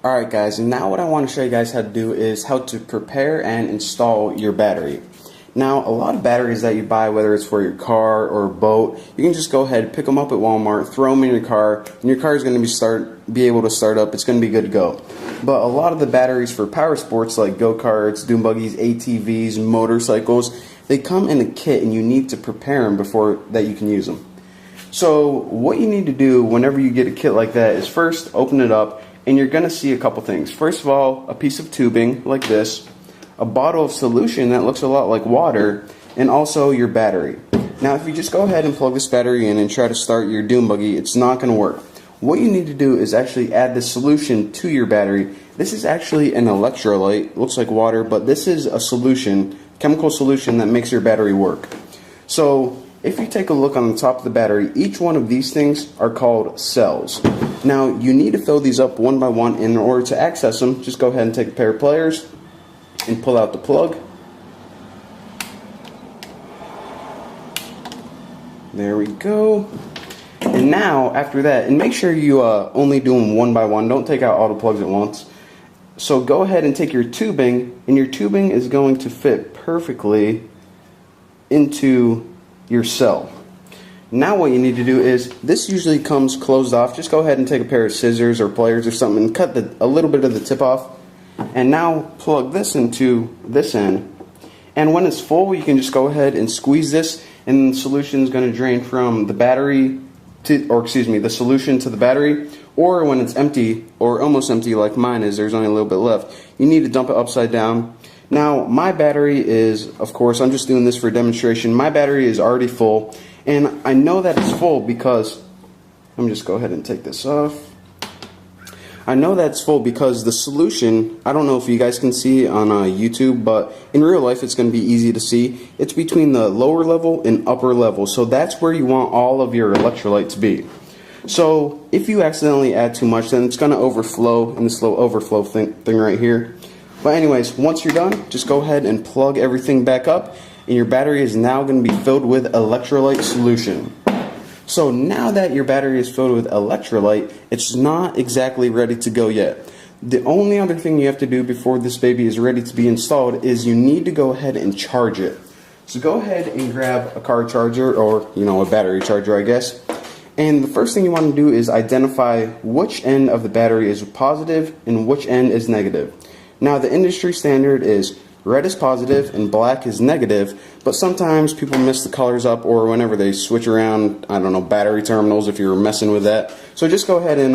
Alright guys, and now what I want to show you guys how to do is how to prepare and install your battery. Now, a lot of batteries that you buy, whether it's for your car or boat, you can just go ahead, pick them up at Walmart, throw them in your car, and your car is going to be able to start up. It's going to be good to go. But a lot of the batteries for power sports like go-karts, dune buggies, ATVs, motorcycles, they come in a kit and you need to prepare them before that you can use them. So what you need to do whenever you get a kit like that is first open it up, and you're going to see a couple things. First of all, a piece of tubing like this, a bottle of solution that looks a lot like water, and also your battery. Now if you just go ahead and plug this battery in and try to start your dune buggy, it's not going to work. What you need to do is actually add the solution to your battery. This is actually an electrolyte, looks like water, but this is a solution, chemical solution that makes your battery work. So if you take a look on the top of the battery, each one of these things are called cells. Now you need to fill these up one by one, and in order to access them, just go ahead and take a pair of pliers and pull out the plug. There we go. And now after that, and make sure you only do them one by one, don't take out all the plugs at once. So go ahead and take your tubing, and your tubing is going to fit perfectly into your cell. Now what you need to do is, this usually comes closed off. Just go ahead and take a pair of scissors or pliers or something and cut a little bit of the tip off. And now plug this into this end. And when it's full, you can just go ahead and squeeze this, and the solution is going to drain from the battery to, or excuse me, the solution to the battery. Or when it's empty, or almost empty like mine is, there's only a little bit left, you need to dump it upside down. Now my battery is, of course, I'm just doing this for demonstration, my battery is already full, and I know that it's full because, let me just go ahead and take this off. I know that's full because the solution, I don't know if you guys can see on YouTube, but in real life it's going to be easy to see. It's between the lower level and upper level, so that's where you want all of your electrolyte to be. So if you accidentally add too much, then it's going to overflow in this little overflow thing right here. But anyways, once you're done, just go ahead and plug everything back up, and your battery is now going to be filled with electrolyte solution. So now that your battery is filled with electrolyte, it's not exactly ready to go yet. The only other thing you have to do before this baby is ready to be installed is you need to go ahead and charge it. So go ahead and grab a car charger, or a battery charger, I guess. And the first thing you want to do is identify which end of the battery is positive and which end is negative. Now the industry standard is red is positive and black is negative, but sometimes people mess the colors up, or whenever they switch around, I don't know, battery terminals, if you're messing with that. So just go ahead and,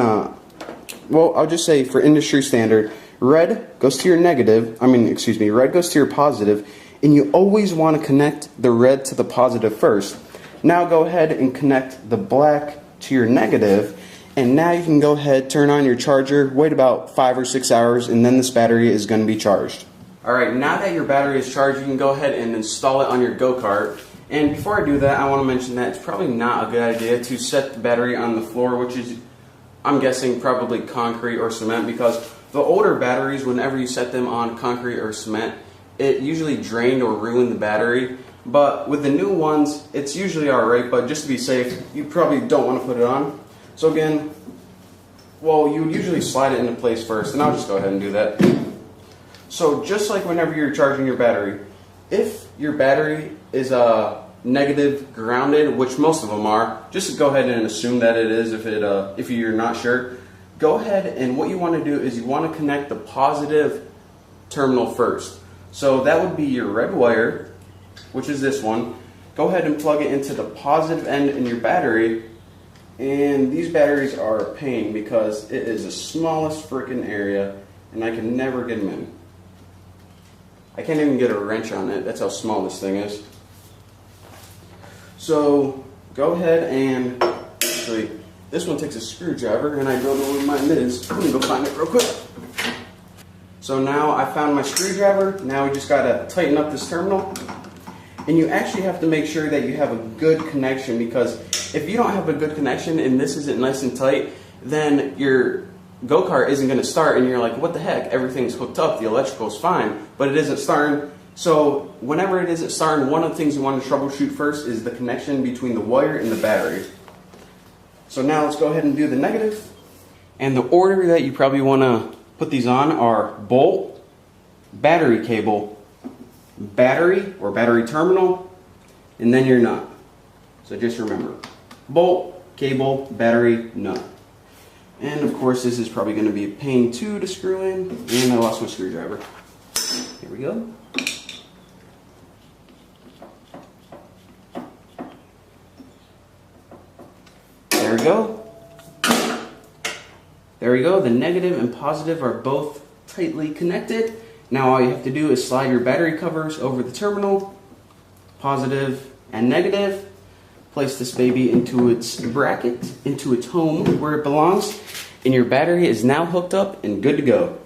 well, I'll just say for industry standard, red goes to your negative, red goes to your positive, and you always want to connect the red to the positive first. Now go ahead and connect the black to your negative, and now you can go ahead, turn on your charger, wait about 5 or 6 hours, and then this battery is going to be charged. Alright, now that your battery is charged, you can go ahead and install it on your go-kart. And before I do that, I want to mention that it's probably not a good idea to set the battery on the floor, which is, I'm guessing, probably concrete or cement, because the older batteries, whenever you set them on concrete or cement, it usually drained or ruined the battery. But with the new ones, it's usually alright, but just to be safe, you probably don't want to put it on. So again, well, you would usually slide it into place first, and I'll just go ahead and do that. So just like whenever you're charging your battery, if your battery is negative grounded, which most of them are, just go ahead and assume that it is if you're not sure. Go ahead, and what you want to do is you want to connect the positive terminal first. So that would be your red wire, which is this one. Go ahead and plug it into the positive end in your battery. And these batteries are a pain because it is the smallest freaking area, and I can never get them in. I can't even get a wrench on it. That's how small this thing is. So go ahead and, actually, this one takes a screwdriver, and I don't know where mine is. Let me go find it real quick. So now I found my screwdriver. Now we just gotta tighten up this terminal. And you actually have to make sure that you have a good connection, because if you don't have a good connection and this isn't nice and tight, then your go-kart isn't going to start, and you're like, what the heck, everything's hooked up, the electrical's fine, but it isn't starting. So whenever it isn't starting, one of the things you want to troubleshoot first is the connection between the wire and the battery. So now let's go ahead and do the negative. And the order that you probably want to put these on are bolt, battery cable, battery or battery terminal, and then your nut. So just remember, bolt, cable, battery, nut. And of course this is probably going to be a pain too to screw in, and I lost my screwdriver. Here we go. There we go. There we go. The negative and positive are both tightly connected. Now all you have to do is slide your battery covers over the terminal, positive and negative. Place this baby into its bracket, into its home where it belongs, and your battery is now hooked up and good to go.